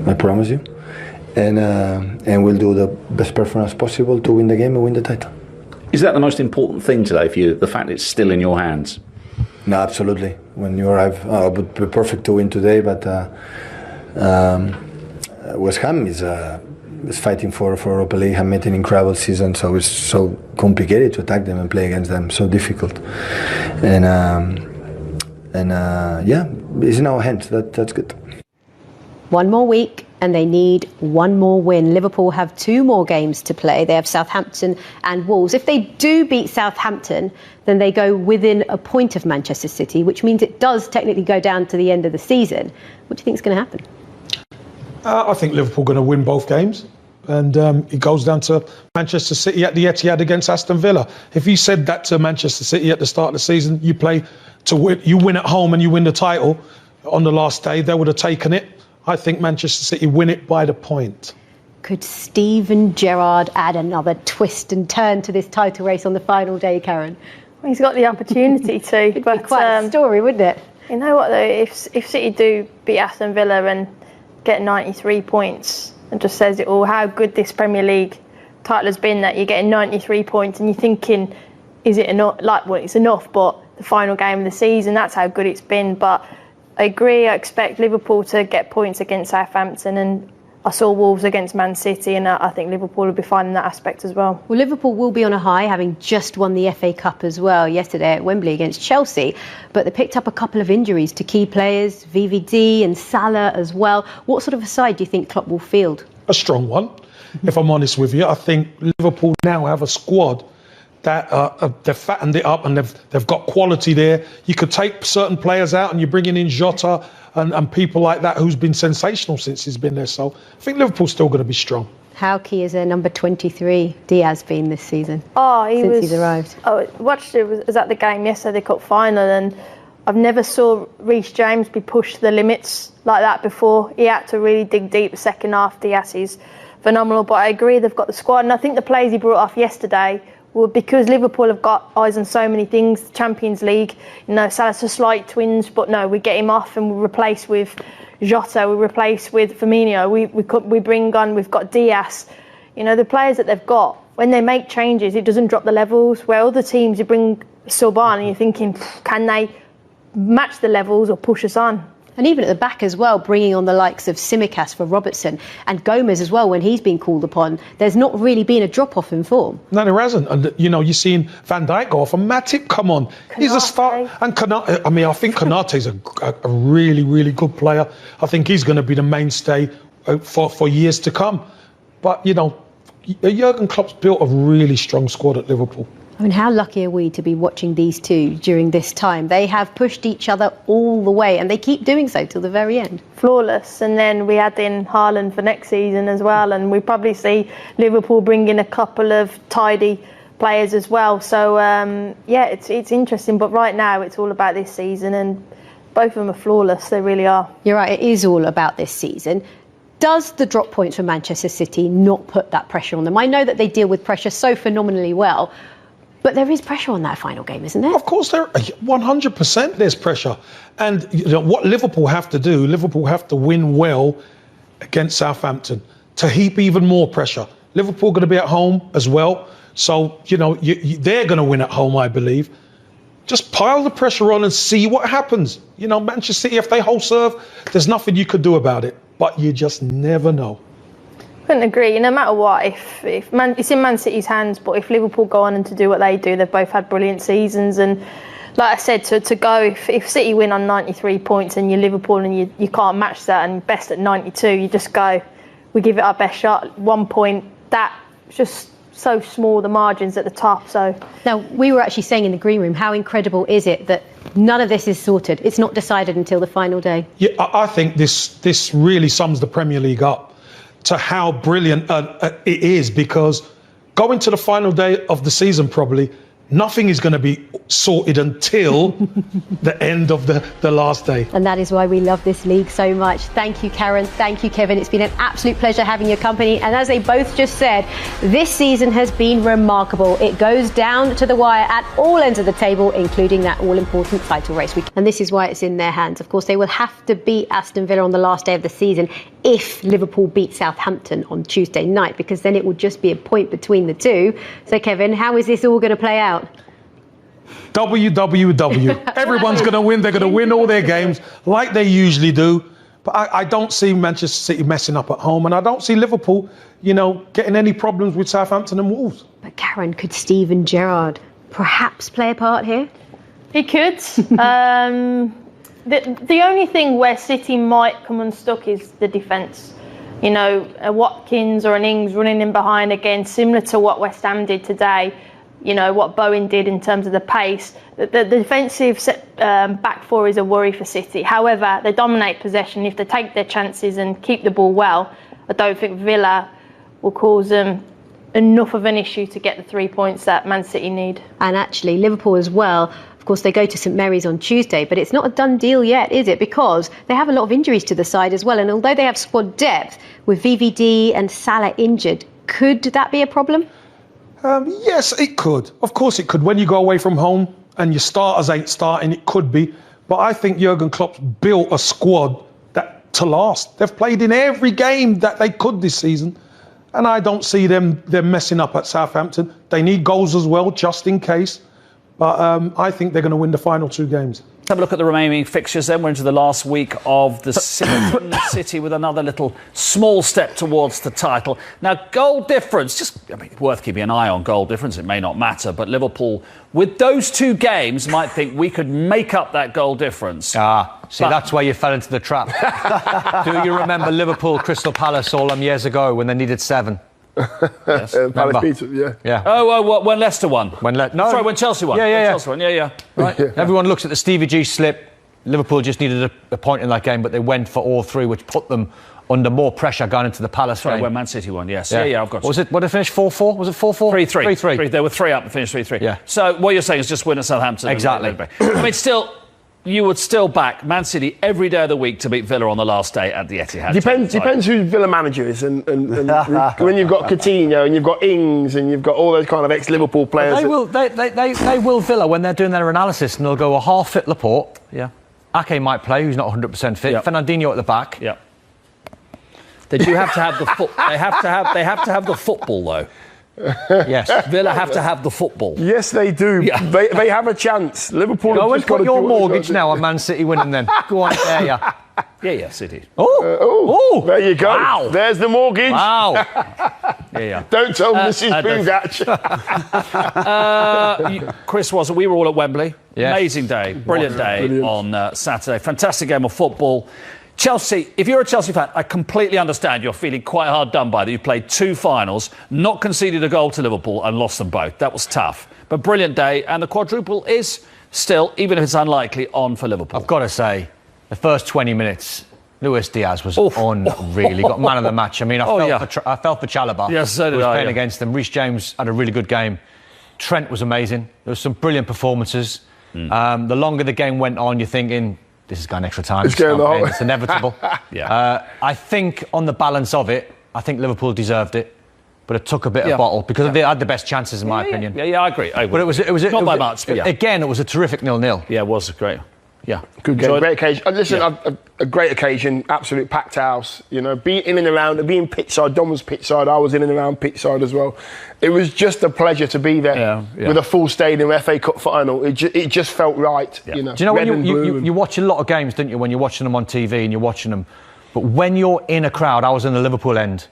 I promise you. And we'll do the best performance possible to win the game and win the title. Is that the most important thing today for you, the fact it's still in your hands? No, absolutely. When you arrive, it would be perfect to win today, but West Ham is fighting for Europa League. Have made an incredible season, so it's so complicated to attack them and play against them. So difficult, and yeah, it's in our hands. That's good. One more week and they need one more win. Liverpool have 2 more games to play. They have Southampton and Wolves. If they do beat Southampton, then they go within a point of Manchester City, which means it does technically go down to the end of the season. What do you think is going to happen? I think Liverpool are going to win both games. And it goes down to Manchester City at the Etihad against Aston Villa. If you said that to Manchester City at the start of the season, you play to win, you win at home and you win the title on the last day, they would have taken it. I think Manchester City win it by the point. Could Steven Gerrard add another twist and turn to this title race on the final day, Karen? Well, he's got the opportunity to. It'd be quite a story, wouldn't it? You know what, though? If City do beat Aston Villa and get 93 points, it just says it all, how good this Premier League title has been, that you're getting 93 points and you're thinking, is it enough? Like, well, it's enough, but the final game of the season, that's how good it's been. But I agree, I expect Liverpool to get points against Southampton, and I saw Wolves against Man City, and I think Liverpool will be fine in that aspect as well. Well, Liverpool will be on a high, having just won the FA Cup as well yesterday at Wembley against Chelsea, but they picked up a couple of injuries to key players, VVD and Salah as well. What sort of a side do you think Klopp will field? A strong one, if I'm honest with you. I think Liverpool now have a squad that they've fattened it up and they've got quality there. You could take certain players out and you're bringing in Jota and people like that who's been sensational since he's been there. So I think Liverpool's still going to be strong. How key is their number 23 Diaz been this season? Since he's arrived. I watched it, was at the game yesterday, the cup final, and I've never saw Reece James be pushed to the limits like that before. He had to really dig deep the second half. Diaz is phenomenal, but I agree they've got the squad, and I think the players he brought off yesterday, well, because Liverpool have got eyes on so many things, Champions League, Salah's a slight twinge, but no, we get him off and we replace with Jota, we replace with Firmino, we bring on, we've got Diaz. The players that they've got, when they make changes, it doesn't drop the levels, where other teams, you bring sub on and you're thinking, can they match the levels or push us on? And even at the back as well, bringing on the likes of Tsimikas for Robertson and Gomez as well when he's been called upon. There's not really been a drop-off in form. No, there hasn't. And, you're seeing Van Dijk go off and Matip come on. Konate. He's a star. And Konate, I think Konate's a really, really good player. I think he's going to be the mainstay for years to come. But, Jurgen Klopp's built a really strong squad at Liverpool. I mean, how lucky are we to be watching these two during this time? They have pushed each other all the way, and they keep doing so till the very end. Flawless. And then we add in Haaland for next season as well, and we probably see Liverpool bring in a couple of tidy players as well. So, it's interesting. But right now, it's all about this season, and both of them are flawless. They really are. You're right. It is all about this season. Does the drop points for Manchester City not put that pressure on them? I know that they deal with pressure so phenomenally well, but there is pressure on that final game, isn't there? Of course, 100% there's pressure. And what Liverpool have to do, Liverpool have to win well against Southampton to heap even more pressure. Liverpool going to be at home as well. So, they're going to win at home, I believe. Just pile the pressure on and see what happens. Manchester City, if they hold serve, there's nothing you could do about it. But you just never know. Couldn't agree. No matter what, it's in Man City's hands, but if Liverpool go on and to do what they do, they've both had brilliant seasons. And like I said, to go, if City win on 93 points and you're Liverpool and you can't match that, and best at 92, you just go, we give it our best shot. 1 point, that's just so small, the margins at the top. So now, we were actually saying in the green room, how incredible is it that none of this is sorted? It's not decided until the final day. Yeah, I think this really sums the Premier League up to how brilliant it is, because going to the final day of the season, probably nothing is going to be sorted until the end of the last day. And that is why we love this league so much. Thank you, Karen. Thank you, Kevin. It's been an absolute pleasure having your company. And as they both just said, this season has been remarkable. It goes down to the wire at all ends of the table, including that all-important title race. And this is why it's in their hands. Of course, they will have to beat Aston Villa on the last day of the season if Liverpool beat Southampton on Tuesday night, because then it will just be a point between the two. So, Kevin, how is this all going to play out? WWW. Everyone's going to win. They're going to win all their games like they usually do. But I don't see Manchester City messing up at home, and I don't see Liverpool, getting any problems with Southampton and Wolves. But Karen, could Steven Gerrard perhaps play a part here? He could. The only thing where City might come unstuck is the defence. A Watkins or an Ings running in behind again, similar to what West Ham did today. What Bowen did in terms of the pace. The defensive back four is a worry for City. However, they dominate possession. If they take their chances and keep the ball well, I don't think Villa will cause them enough of an issue to get the 3 points that Man City need. And actually, Liverpool as well. Of course, they go to St Mary's on Tuesday, but it's not a done deal yet, is it? Because they have a lot of injuries to the side as well. And although they have squad depth, with VVD and Salah injured, could that be a problem? Yes, it could. Of course it could. When you go away from home and your starters ain't starting, it could be. But I think Jurgen Klopp's built a squad to last. They've played in every game that they could this season. And I don't see them messing up at Southampton. They need goals as well, just in case. But I think they're going to win the final two games. Let's have a look at the remaining fixtures then. We're into the last week of the season. City with another little small step towards the title. Now, goal difference, worth keeping an eye on goal difference. It may not matter, but Liverpool, with those two games, might think we could make up that goal difference. That's where you fell into the trap. Do you remember Liverpool, Crystal Palace all them years ago when they needed 7? Yes. Palace Pizza, yeah. Oh, when Leicester won. When Chelsea won. Yeah. Chelsea won. Yeah. Right. Yeah. Everyone looks at the Stevie G slip. Liverpool just needed a point in that game, but they went for all three, which put them under more pressure going into the Palace game. When Man City won, yes. Yeah, I've got it. What did it finish, 4-4? Was it 4-4? 3-3. 3-3. They were 3 up and finished 3-3. Yeah. So what you're saying is just win at Southampton. Exactly. Still, you would still back Man City every day of the week to beat Villa on the last day at the Etihad. Depends who Villa manager is, and when you've got Coutinho and you've got Ings and you've got all those kind of ex-Liverpool players. They will Villa when they're doing their analysis, and they'll go a half-fit Laporte. Yeah. Ake might play, who's not 100% fit. Yep. Fernandinho at the back. Yeah. They do have to have the They have to have the football though. Yes. Villa have to have the football. Yes, they do. Yeah. They have a chance. Liverpool have just got to your mortgage now on Man City winning then. Go on, there you. Yeah, City. There you go. Wow. There's the mortgage. Wow. Yeah. Don't tell Mrs. Bugach. Chris, we were all at Wembley. Yes. Amazing day. Brilliant day on Saturday. Fantastic game of football. Chelsea, if you're a Chelsea fan, I completely understand you're feeling quite hard done by that. You played 2 finals, not conceded a goal to Liverpool and lost them both. That was tough. But brilliant day, and the quadruple is still, even if it's unlikely, on for Liverpool. I've got to say, the first 20 minutes, Luis Diaz was unreal. He got man of the match. I mean, I felt for Chalobah. Yes, so did I. Who was playing against them. Reece James had a really good game. Trent was amazing. There were some brilliant performances. The longer the game went on, you're thinking, this is going extra time. It's inevitable. I think on the balance of it, I think Liverpool deserved it, but it took a bit of bottle because they had the best chances, in my opinion. Yeah, I agree. But it was not by much. But again, it was a terrific 0-0. Yeah, it was great. Yeah, good game, great occasion. Listen, a great occasion, absolute packed house. Being in and around, being pitchside. Don was pitchside. I was in and around pitchside as well. It was just a pleasure to be there with a full stadium FA Cup final. It just felt right. Do you know when you watch a lot of games, don't you? When you're watching them on TV and you're watching them, but when you're in a crowd, I was in the Liverpool end,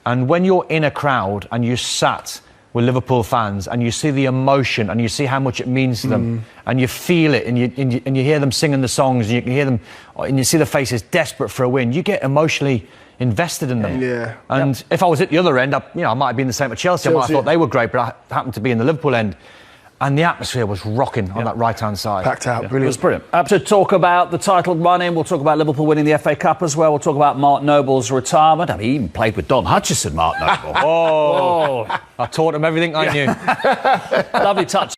and when you're in a crowd and you sat with Liverpool fans and you see the emotion and you see how much it means to them and you feel it and you hear them singing the songs and you can hear them and you see the faces desperate for a win, you get emotionally invested in them. Yeah. And if I was at the other end, I might have been the same at Chelsea. I might have thought they were great, but I happened to be in the Liverpool end. And the atmosphere was rocking on that right-hand side. Packed out, brilliant. It was brilliant. To talk about the title run-in, we'll talk about Liverpool winning the FA Cup as well. We'll talk about Mark Noble's retirement. I mean, he even played with Don Hutchison, Mark Noble. I taught him everything I knew. Lovely touch.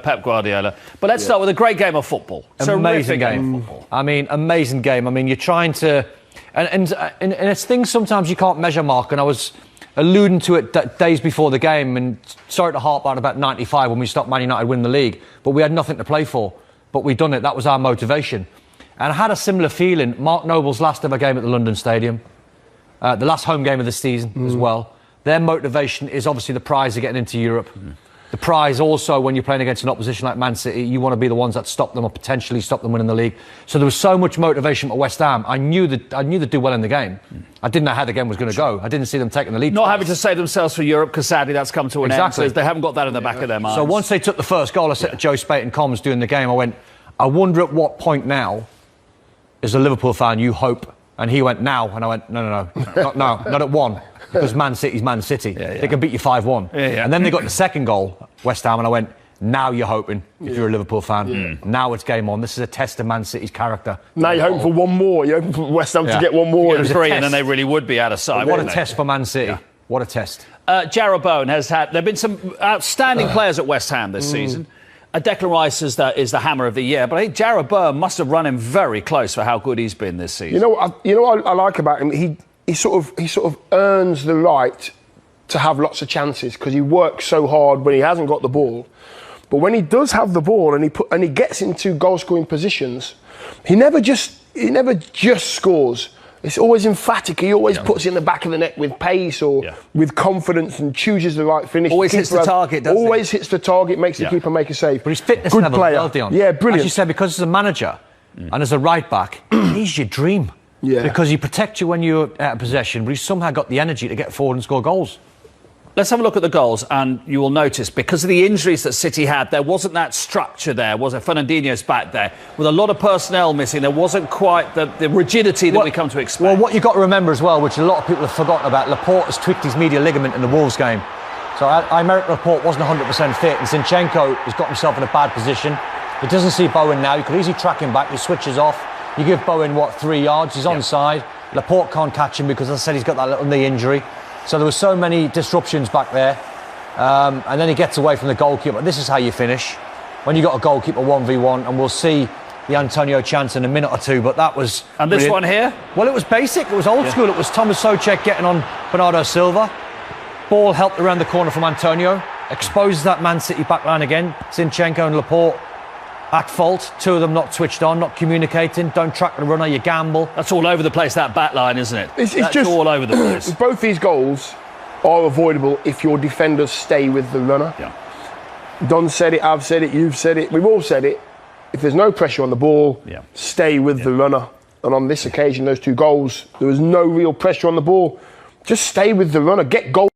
Pep Guardiola. But let's start with a great game of football. Amazing game of football. I mean, amazing game. I mean, you're trying to... And it's things sometimes you can't measure, Mark, and I was alluding to it days before the game, and sorry to harp on about 95 when we stopped Man United winning the league, but we had nothing to play for. But we'd done it. That was our motivation. And I had a similar feeling. Mark Noble's last ever game at the London Stadium, the last home game of the season as well. Their motivation is obviously the prize of getting into Europe. The prize also, when you're playing against an opposition like Man City, you want to be the ones that stop them or potentially stop them winning the league. So there was so much motivation at West Ham. I knew they'd do well in the game. I didn't know how the game was going to go. I didn't see them taking the lead. Not having to save themselves for Europe, because sadly that's come to an end. So they haven't got that in the back of their minds. So once they took the first goal, I said to Joe Spate in comms during the game, I went, I wonder at what point now, as a Liverpool fan, you hope. And he went, now. And I went, no, not at 1. Because Man City's Man City. They can beat you 5-1. And then they got the second goal, West Ham, and I went, now you're hoping, if you're a Liverpool fan. Now it's game on. This is a test of Man City's character. Now you're hoping for one more. You're hoping for West Ham to get one more. It was 3, and then they really would be out of sight. What a test for Man City. What a test. Gerrard Bowen has had... There have been some outstanding players at West Ham this season. Declan Rice is the hammer of the year, but I think Gerrard Bowen must have run him very close for how good he's been this season. You know what I like about him? He sort of earns the right to have lots of chances because he works so hard when he hasn't got the ball. But when he does have the ball and he gets into goal-scoring positions, he never just scores. It's always emphatic. He always puts it in the back of the net with pace or with confidence and chooses the right finish. Always hits the target, doesn't he? Always hits the target, makes the keeper make a save. But his fitness good level player. Well, Dion. Yeah, brilliant. As you said, because as a manager and as a right-back, he's your dream. Yeah. Because he protects you when you're out of possession, but he's somehow got the energy to get forward and score goals. Let's have a look at the goals, and you will notice, because of the injuries that City had, there wasn't that structure there, was it? Fernandinho's back there. With a lot of personnel missing, there wasn't quite the rigidity that we come to expect. Well, what you've got to remember as well, which a lot of people have forgotten about, Laporte has tweaked his medial ligament in the Wolves game. So I merit Laporte wasn't 100% fit, and Zinchenko has got himself in a bad position. He doesn't see Bowen now. You could easily track him back. He switches off. You give Bowen, 3 yards? He's onside. Laporte can't catch him because, as I said, he's got that little knee injury. So there were so many disruptions back there. And then he gets away from the goalkeeper. This is how you finish. When you got a goalkeeper 1v1, and we'll see the Antonio chance in a minute or two, but that was... And this one here? Well, it was basic. It was old school. It was Thomas Souček getting on Bernardo Silva. Ball helped around the corner from Antonio. Exposes that Man City backline again. Zinchenko and Laporte at fault. 2 of them not switched on, not communicating. Don't track the runner, you gamble. That's all over the place, that back line, isn't it? It's That's just all over the place. Both these goals are avoidable if your defenders stay with the runner. Don said it, I've said it, you've said it, we've all said it. If there's no pressure on the ball, stay with the runner. And on this occasion, those 2 goals, there was no real pressure on the ball. Just stay with the runner, get goal.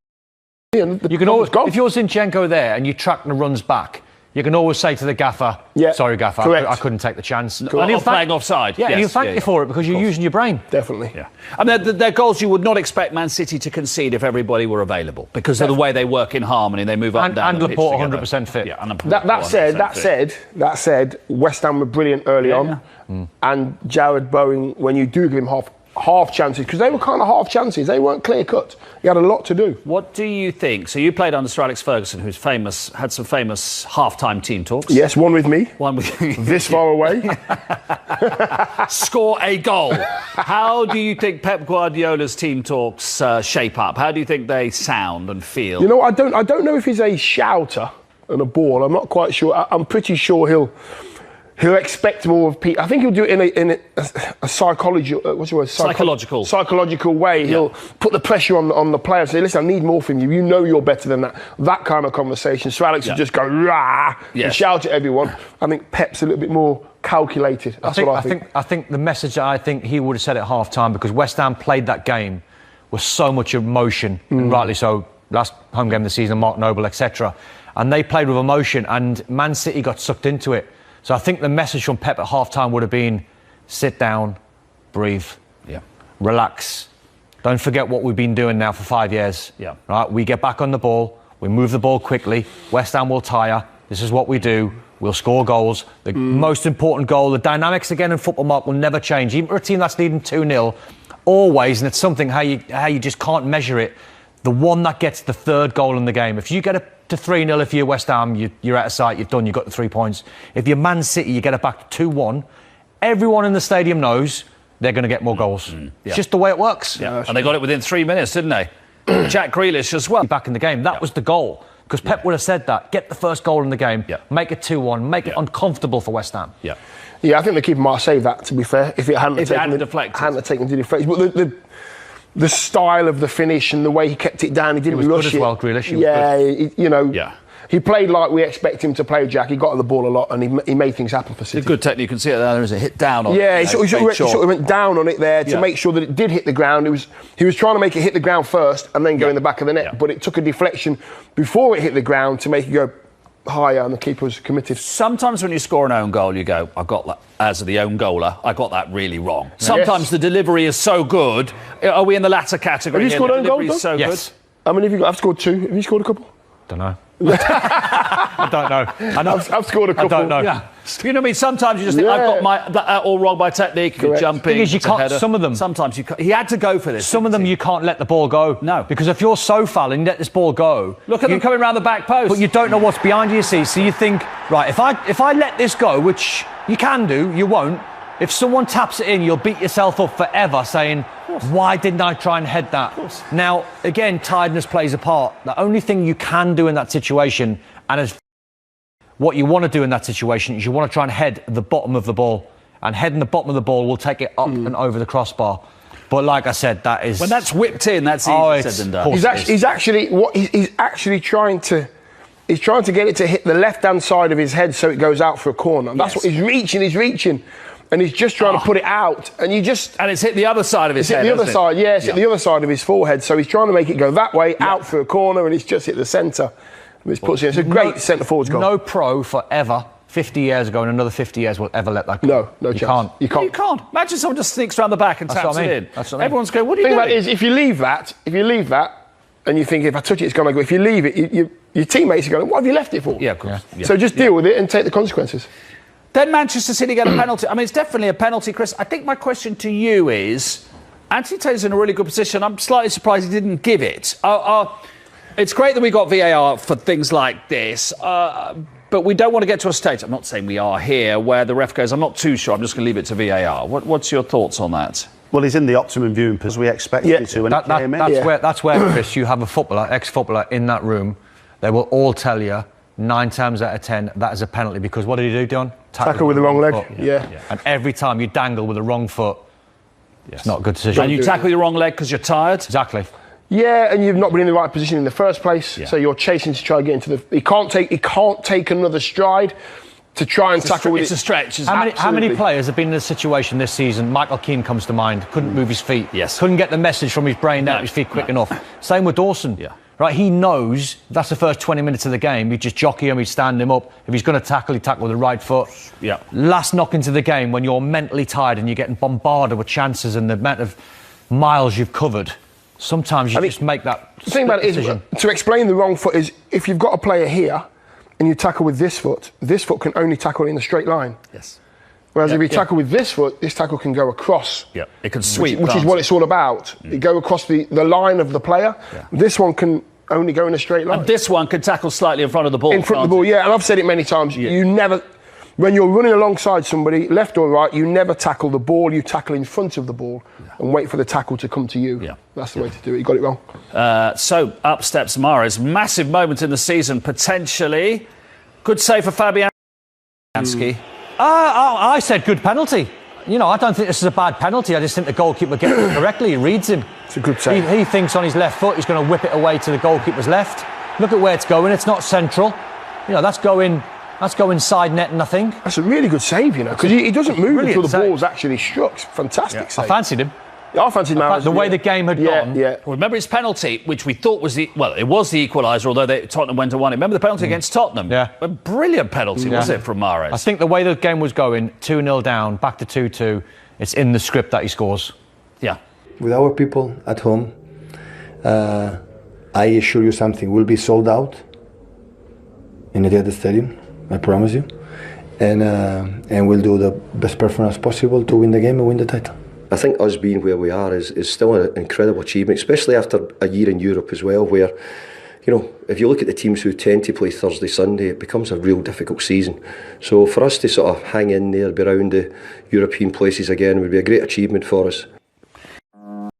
You can always, if you're Zinchenko there and you track the runs back, you can always say to the gaffer, sorry, gaffer, I couldn't take the chance. And he'll flag offside. Yeah, and he'll thank you for it because you're using your brain. Definitely. Yeah. And they're goals you would not expect Man City to concede if everybody were available because of the way they work in harmony. They move up and down. And Laporte 100% fit. Yeah, and that said, West Ham were brilliant early on. And Gerrard Bowen, when you do give him half chances, because they were kind of half chances, they weren't clear cut. He had a lot to do. What do you think? So you played under Sir Alex Ferguson, who's had some famous half-time team talks. Yes, one with me. One with this far away. Score a goal. How do you think Pep Guardiola's team talks shape up? How do you think they sound and feel? You know, I don't know if he's a shouter and a ball. I'm not quite sure. I'm pretty sure he'll expect more of people. I think he'll do it in a psychological. What's the word? Psychological way. He'll put the pressure on the player. Say, listen, I need more from you. You know you're better than that. That kind of conversation. So Alex will just go rah and shout at everyone. I think Pep's a little bit more calculated. That's what I think. I think the message that I think he would have said at half time, because West Ham played that game with so much emotion, and rightly so. Last home game of the season, Mark Noble, etc. And they played with emotion, and Man City got sucked into it. So I think the message from Pep at half-time would have been, sit down, breathe, relax. Don't forget what we've been doing now for 5 years. Right? We get back on the ball, we move the ball quickly, West Ham will tire, this is what we do, we'll score goals. The most important goal, the dynamics again in football, Mark, will never change. Even for a team that's leading 2-0, always, and it's something how you just can't measure it, the one that gets the third goal in the game. If you get it to 3-0, if you're West Ham, you're out of sight, you've done, you've got the 3 points. If you're Man City, you get it back to 2-1. Everyone in the stadium knows they're going to get more goals. It's just the way it works. Yeah. And they got it within 3 minutes, didn't they? Jack Grealish as well. Back in the game, that was the goal. Because Pep would have said that. Get the first goal in the game, make it 2-1, make it uncomfortable for West Ham. Yeah, I think the keeper might have saved that, to be fair, if it hadn't taken to deflect. But the style of the finish and the way he kept it down, he didn't rush it. He was good as well, Grealish. He played like we expect him to play, Jack. He got on the ball a lot and he made things happen for City. It's a good technique. You can see it there. There's a hit down on it. Yeah, he sort of went down on it there to make sure that it did hit the ground. He was trying to make it hit the ground first and then go in the back of the net. But it took a deflection before it hit the ground to make it go higher, and the keeper was committed. Sometimes when you score an own goal, you go, I got that, as the own goaler, I got that really wrong. Sometimes the delivery is so good. Are we in the latter category? Have you scored own goals? So good. How many have you got? I've scored 2. Have you scored a couple? Don't know. I don't know. I've scored a couple. I don't know. Yeah. You know what I mean? Sometimes you just think, I've got that all wrong by technique. You're jumping. The thing is, you can't. Some of them. Sometimes you can't. He had to go for this. Some of them you can't let the ball go. No. Because if you're so foul and you let this ball go, look at them coming around the back post. But you don't know what's behind you. See, so you think, right? If I let this go, which you can do, you won't. If someone taps it in, you'll beat yourself up forever saying, why didn't I try and head that? Now, again, tiredness plays a part. The only thing you can do in that situation, and as what you want to do in that situation, is you want to try and head the bottom of the ball. And heading the bottom of the ball will take it up and over the crossbar. But like I said, that is... When that's whipped in, that's easier said than done. He's actually trying to... He's trying to get it to hit the left-hand side of his head so it goes out for a corner. That's what he's reaching. And he's just trying to put it out, and it's hit the other side of his head. It's hit the other side, it's hit the other side of his forehead. So he's trying to make it go that way, out for a corner, and it's just hit the centre. It's a great centre forwards goal. No pro forever, 50 years ago, and another 50 years will ever let that go. No chance. You can't. You can't. Imagine someone just sneaks around the back and taps it in. That's what I mean. Everyone's going, what are you doing? The thing about it is, if you leave that, and you think if I touch it, it's going to go. If you leave it, your teammates are going, what have you left it for? Yeah, of course. Yeah. So just deal with it and take the consequences. Then Manchester City get a penalty. I mean, it's definitely a penalty, Chris. I think my question to you is, Anthony Taylor's in a really good position. I'm slightly surprised he didn't give it. It's great that we got VAR for things like this, but we don't want to get to a stage, I'm not saying we are here, where the ref goes, I'm not too sure, I'm just going to leave it to VAR. What's your thoughts on that? Well, he's in the optimum viewing position we expected him to when he came in. That's where, Chris, you have a footballer, ex-footballer in that room. They will all tell you 9 times out of 10 that is a penalty, because what did he do, John? Tackle with the wrong leg. Yeah. And every time you dangle with the wrong foot, it's not a good decision. And you tackle your wrong leg because you're tired? Exactly. Yeah, and you've not been in the right position in the first place, so you're chasing to try and get into the... He can't take another stride to try and tackle with it. It's a stretch. How many players have been in this situation this season? Michael Keane comes to mind. Couldn't move his feet. Yes. Couldn't get the message from his brain down to his feet quick enough. Same with Dawson. Yeah. Right, he knows that's the first 20 minutes of the game. He'd just jockey him, he'd stand him up. If he's going to tackle, he'd tackle with the right foot. Yeah. Last knock into the game, when you're mentally tired and you're getting bombarded with chances and the amount of miles you've covered, sometimes you just make that The thing about it is, to explain the wrong foot is, if you've got a player here and you tackle with this foot can only tackle in a straight line. Yes. Whereas if you tackle with this foot, this tackle can go across. Yeah. It can sweep. Which is what it's all about. You go across the line of the player. Yeah. This one can only go in a straight line. And this one can tackle slightly in front of the ball. In front of the ball, yeah. And I've said it many times. Yeah. You never, when you're running alongside somebody, left or right, you never tackle the ball. You tackle in front of the ball and wait for the tackle to come to you. Yeah. That's the way to do it. You got it wrong. So up steps Mahrez. Massive moment in the season, potentially. Good save for Fabianski. I said good penalty. You know, I don't think this is a bad penalty. I just think the goalkeeper gets it correctly. He reads him. It's a good save. He thinks on his left foot he's going to whip it away to the goalkeeper's left. Look at where it's going. It's not central. You know, that's going side netting, I think. That's a really good save, you know, because he doesn't move until the ball's actually struck. Fantastic save. I fancied him. I fancied Mahrez. The way the game had gone. Yeah. Well, remember his penalty, which we thought was it was the equaliser, although Tottenham went to win it. Remember the penalty against Tottenham? Yeah. A brilliant penalty, was it, from Mahrez? I think the way the game was going, 2-0 down, back to 2-2, it's in the script that he scores. Yeah. With our people at home, I assure you something, we'll be sold out in the Etihad Stadium, I promise you. And we'll do the best performance possible to win the game and win the title. I think us being where we are is still an incredible achievement, especially after a year in Europe as well, where, if you look at the teams who tend to play Thursday, Sunday, it becomes a real difficult season. So for us to sort of hang in there, be around the European places again, would be a great achievement for us.